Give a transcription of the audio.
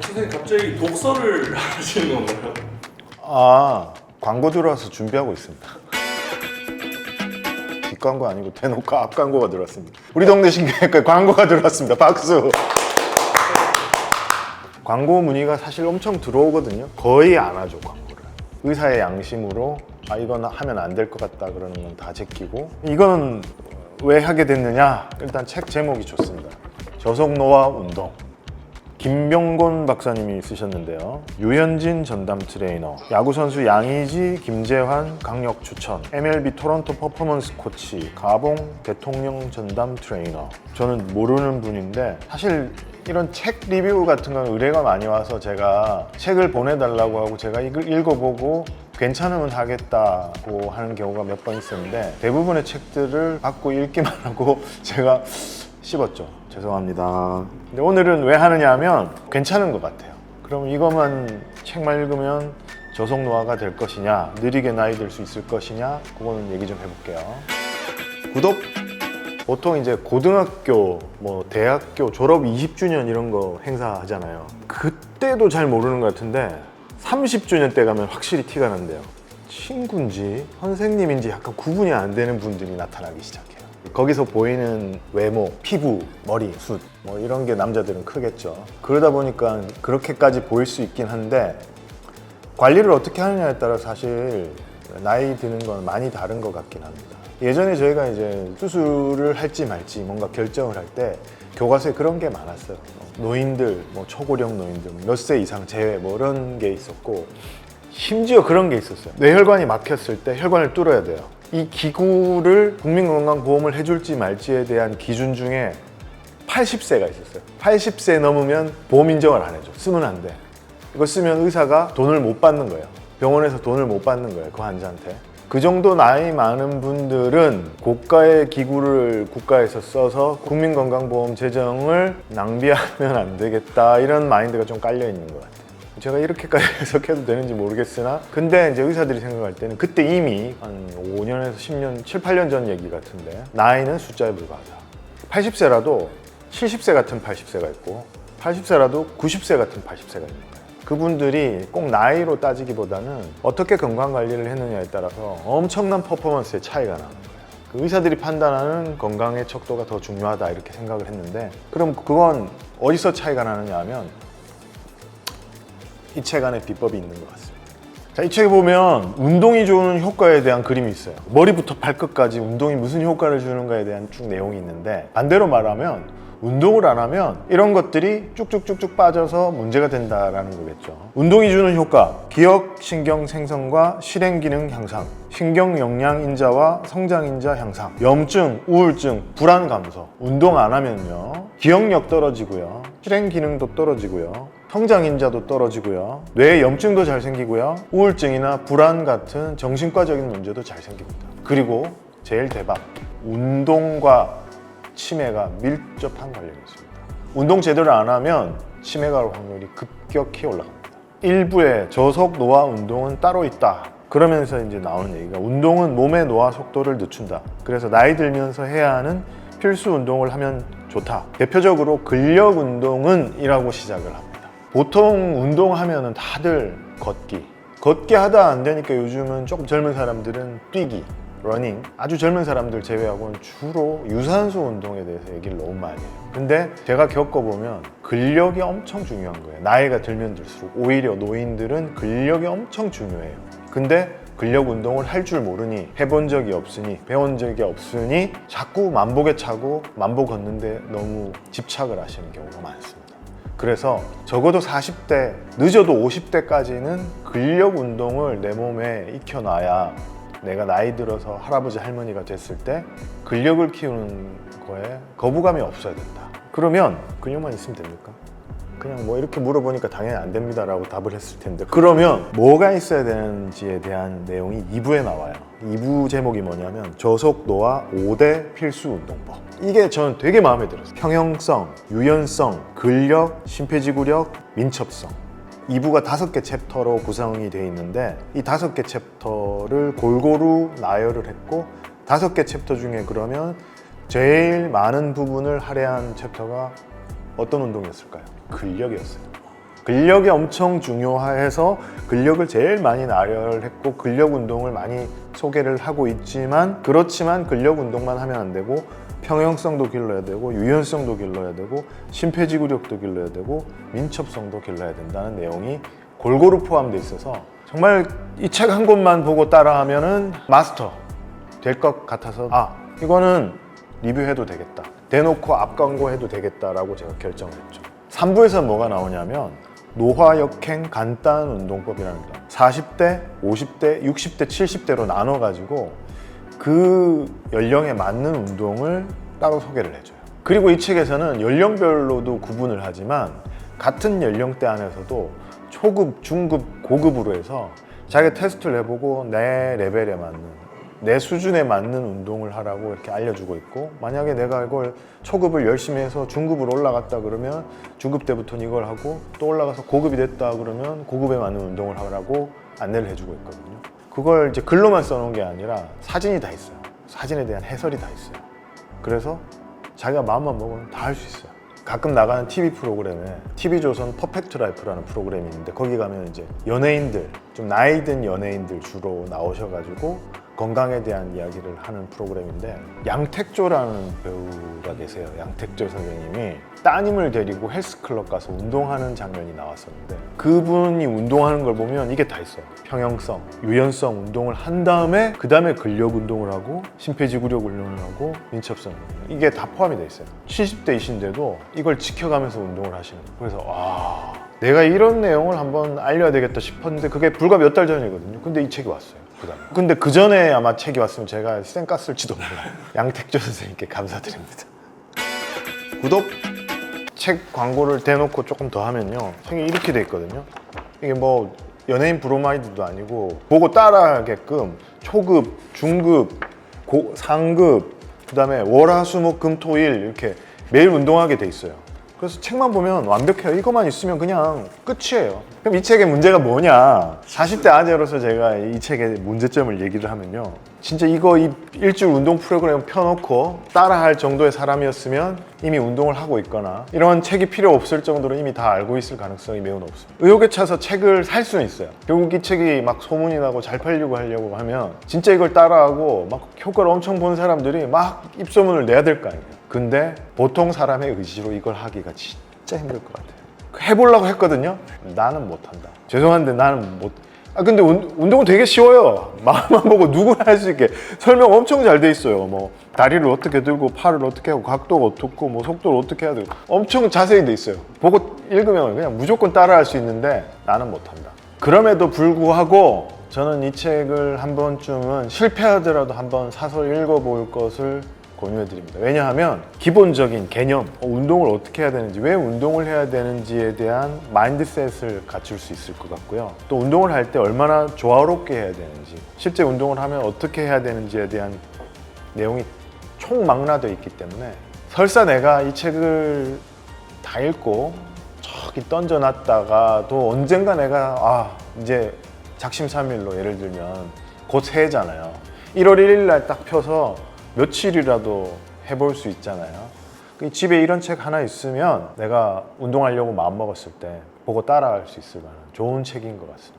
선생님 갑자기 독서를 하시는 건가요? 아, 광고 들어와서 준비하고 있습니다. 뒷광고 아니고 대놓고 앞광고가 들어왔습니다. 우리 동네 신경외과 광고가 들어왔습니다. 박수! 광고 문의가 사실 엄청 들어오거든요. 거의 안 하죠, 광고를. 의사의 양심으로 아, 이건 하면 안 될 것 같다 그러는 건 다 제끼고, 이거는 왜 하게 됐느냐? 일단 책 제목이 좋습니다. 저속노화 운동. 김병곤 박사님이 쓰셨는데요. 유현진 전담 트레이너, 야구선수 양의지, 김재환 강력 추천, MLB 토론토 퍼포먼스 코치, 가봉 대통령 전담 트레이너. 저는 모르는 분인데 사실 이런 책 리뷰 같은 건 의뢰가 많이 와서 제가 책을 보내달라고 하고 제가 이걸 읽어보고 괜찮으면 하겠다고 하는 경우가 몇 번 있었는데 대부분의 책들을 받고 읽기만 하고 제가 씹었죠. 죄송합니다. 근데 오늘은 왜 하느냐 하면 괜찮은 것 같아요. 그럼 이것만 책만 읽으면 저속노화가 될 것이냐, 느리게 나이 들 수 있을 것이냐, 그거는 얘기 좀 해볼게요. 구독! 보통 이제 고등학교, 대학교 졸업 20주년 이런 거 행사하잖아요. 그때도 잘 모르는 것 같은데 30주년 때 가면 확실히 티가 난대요. 친구인지 선생님인지 약간 구분이 안 되는 분들이 나타나기 시작해요. 거기서 보이는 외모, 피부, 머리, 숱 이런 게 남자들은 크겠죠. 그러다 보니까 그렇게까지 보일 수 있긴 한데 관리를 어떻게 하느냐에 따라 사실 나이 드는 건 많이 다른 것 같긴 합니다. 예전에 저희가 이제 수술을 할지 말지 뭔가 결정을 할 때 교과서에 그런 게 많았어요. 노인들, 초고령 노인들 몇 세 이상 제외 이런 게 있었고, 심지어 그런 게 있었어요. 뇌혈관이 막혔을 때 혈관을 뚫어야 돼요. 이 기구를 국민건강보험을 해줄지 말지에 대한 기준 중에 80세가 있었어요. 80세 넘으면 보험 인정을 안 해줘. 쓰면 안 돼. 이거 쓰면 의사가 돈을 못 받는 거예요. 병원에서 돈을 못 받는 거예요. 그 환자한테. 그 정도 나이 많은 분들은 고가의 기구를 국가에서 써서 국민건강보험 재정을 낭비하면 안 되겠다, 이런 마인드가 좀 깔려 있는 것 같아요. 제가 이렇게까지 해석해도 되는지 모르겠으나, 근데 이제 의사들이 생각할 때는 그때 이미 한 5년에서 10년, 7, 8년 전 얘기 같은데 나이는 숫자에 불과하다. 80세라도 70세 같은 80세가 있고 80세라도 90세 같은 80세가 있는 거예요. 그분들이 꼭 나이로 따지기보다는 어떻게 건강관리를 했느냐에 따라서 엄청난 퍼포먼스의 차이가 나는 거예요. 그 의사들이 판단하는 건강의 척도가 더 중요하다 이렇게 생각을 했는데, 그럼 그건 어디서 차이가 나느냐 하면 이 책 안에 비법이 있는 것 같습니다. 자, 이 책에 보면 운동이 주는 효과에 대한 그림이 있어요. 머리부터 발끝까지 운동이 무슨 효과를 주는가에 대한 쭉 내용이 있는데, 반대로 말하면 운동을 안 하면 이런 것들이 쭉쭉쭉쭉 빠져서 문제가 된다라는 거겠죠. 운동이 주는 효과, 기억, 신경 생성과 실행 기능 향상, 신경 영양 인자와 성장 인자 향상, 염증, 우울증, 불안 감소. 운동 안 하면요, 기억력 떨어지고요, 실행 기능도 떨어지고요, 성장 인자도 떨어지고요, 뇌에 염증도 잘 생기고요, 우울증이나 불안 같은 정신과적인 문제도 잘 생깁니다. 그리고 제일 대박, 운동과 치매가 밀접한 관련이 있습니다. 운동 제대로 안 하면 치매가 올 확률이 급격히 올라갑니다. 일부의 저속 노화 운동은 따로 있다. 그러면서 이제 나오는 얘기가, 운동은 몸의 노화 속도를 늦춘다. 그래서 나이 들면서 해야 하는 필수 운동을 하면 좋다. 대표적으로 근력 운동은 이라고 시작을 합니다. 보통 운동하면은 다들 걷기 하다 안 되니까 요즘은 조금 젊은 사람들은 뛰기, 러닝, 아주 젊은 사람들 제외하고는 주로 유산소 운동에 대해서 얘기를 너무 많이 해요. 근데 제가 겪어보면 근력이 엄청 중요한 거예요. 나이가 들면 들수록 오히려 노인들은 근력이 엄청 중요해요. 근데 근력 운동을 할 줄 모르니, 해본 적이 없으니, 배운 적이 없으니 자꾸 만복에 차고 만보 걷는데 너무 집착을 하시는 경우가 많습니다. 그래서 적어도 40대, 늦어도 50대까지는 근력 운동을 내 몸에 익혀놔야 내가 나이 들어서 할아버지 할머니가 됐을 때 근력을 키우는 거에 거부감이 없어야 된다. 그러면 근력만 있으면 됩니까? 그냥 이렇게 물어보니까 당연히 안 됩니다 라고 답을 했을 텐데, 그러면 뭐가 있어야 되는지에 대한 내용이 2부에 나와요. 2부 제목이 뭐냐면 저속노화 5대 필수 운동법. 이게 저는 되게 마음에 들었어요. 평형성, 유연성, 근력, 심폐지구력, 민첩성. 2부가 5개 챕터로 구성이 되어 있는데, 이 5개 챕터를 골고루 나열을 했고, 5개 챕터 중에 그러면 제일 많은 부분을 할애한 챕터가 어떤 운동이었을까요? 근력이었어요. 근력이 엄청 중요해서 근력을 제일 많이 나열했고 근력 운동을 많이 소개를 하고 있지만 그렇지만 근력 운동만 하면 안 되고 평형성도 길러야 되고 유연성도 길러야 되고 심폐지구력도 길러야 되고 민첩성도 길러야 된다는 내용이 골고루 포함되어 있어서 정말 이 책 한 권만 보고 따라하면은 마스터 될 것 같아서 이거는 리뷰해도 되겠다, 대놓고 앞광고 해도 되겠다라고 제가 결정을 했죠. 3부에서 뭐가 나오냐면 노화역행 간단 운동법이라는 거 40대, 50대, 60대, 70대로 나눠가지고 그 연령에 맞는 운동을 따로 소개를 해줘요. 그리고 이 책에서는 연령별로도 구분을 하지만 같은 연령대 안에서도 초급, 중급, 고급으로 해서 자기가 테스트를 해보고 내 레벨에 맞는 내 수준에 맞는 운동을 하라고 이렇게 알려주고 있고 만약에 내가 이걸 초급을 열심히 해서 중급으로 올라갔다 그러면 중급 때부터는 이걸 하고 또 올라가서 고급이 됐다 그러면 고급에 맞는 운동을 하라고 안내를 해주고 있거든요. 그걸 이제 글로만 써놓은 게 아니라 사진이 다 있어요. 사진에 대한 해설이 다 있어요. 그래서 자기가 마음만 먹으면 다 할 수 있어요. 가끔 나가는 TV 프로그램에 TV조선 퍼펙트 라이프라는 프로그램이 있는데 거기 가면 이제 연예인들, 좀 나이 든 연예인들 주로 나오셔가지고 건강에 대한 이야기를 하는 프로그램인데 양택조라는 배우가 계세요. 양택조 선생님이 따님을 데리고 헬스클럽 가서 운동하는 장면이 나왔었는데 그분이 운동하는 걸 보면 이게 다 있어요. 평형성, 유연성 운동을 한 다음에 그 다음에 근력 운동을 하고 심폐지구력 훈련을 하고 민첩성 이게 다 포함이 돼 있어요. 70대이신데도 이걸 지켜가면서 운동을 하시는 거예요. 그래서 내가 이런 내용을 한번 알려야 되겠다 싶었는데 그게 불과 몇 달 전이거든요. 근데 이 책이 왔어요. 근데 그 전에 아마 책이 왔으면 제가 쌩 깠을지도 몰라요. 양택조 선생님께 감사드립니다. 구독! 책 광고를 대놓고 조금 더 하면요. 책이 이렇게 돼 있거든요. 이게 뭐 연예인 브로마이드도 아니고 보고 따라하게끔 초급, 중급, 상급, 그 다음에 월화수목금토일 이렇게 매일 운동하게 돼 있어요. 그래서 책만 보면 완벽해요. 이것만 있으면 그냥 끝이에요. 그럼 이 책의 문제가 뭐냐? 40대 아재로서 제가 이 책의 문제점을 얘기를 하면요. 진짜 이거 일주일 운동 프로그램 펴놓고 따라할 정도의 사람이었으면 이미 운동을 하고 있거나 이런 책이 필요 없을 정도로 이미 다 알고 있을 가능성이 매우 높습니다. 의욕에 차서 책을 살 수는 있어요. 결국 이 책이 막 소문이 나고 잘 팔리고 하려고 하면 진짜 이걸 따라하고 막 효과를 엄청 본 사람들이 막 입소문을 내야 될 거 아니에요. 근데 보통 사람의 의지로 이걸 하기가 진짜 힘들 것 같아요. 해보려고 했거든요. 나는 못한다. 죄송한데 나는 못. 근데 운동은 되게 쉬워요. 마음만 보고 누구나 할 수 있게 설명 엄청 잘 돼 있어요. 뭐 다리를 어떻게 들고 팔을 어떻게 하고 각도가 어떻고 뭐 속도를 어떻게 해야 되고 엄청 자세히 돼 있어요. 보고 읽으면 그냥 무조건 따라할 수 있는데 나는 못한다. 그럼에도 불구하고 저는 이 책을 한 번쯤은 실패하더라도 한번 사서 읽어볼 것을 권유해드립니다. 왜냐하면 기본적인 개념, 운동을 어떻게 해야 되는지, 왜 운동을 해야 되는지에 대한 마인드셋을 갖출 수 있을 것 같고요. 또 운동을 할 때 얼마나 조화롭게 해야 되는지, 실제 운동을 하면 어떻게 해야 되는지에 대한 내용이 총망라되어 있기 때문에 설사 내가 이 책을 다 읽고 저기 던져놨다가도 언젠가 내가 이제 작심삼일로 예를 들면 곧 새해잖아요. 1월 1일 날 딱 펴서 며칠이라도 해볼 수 있잖아요. 집에 이런 책 하나 있으면 내가 운동하려고 마음먹었을 때 보고 따라할 수 있을 만한 좋은 책인 것 같습니다.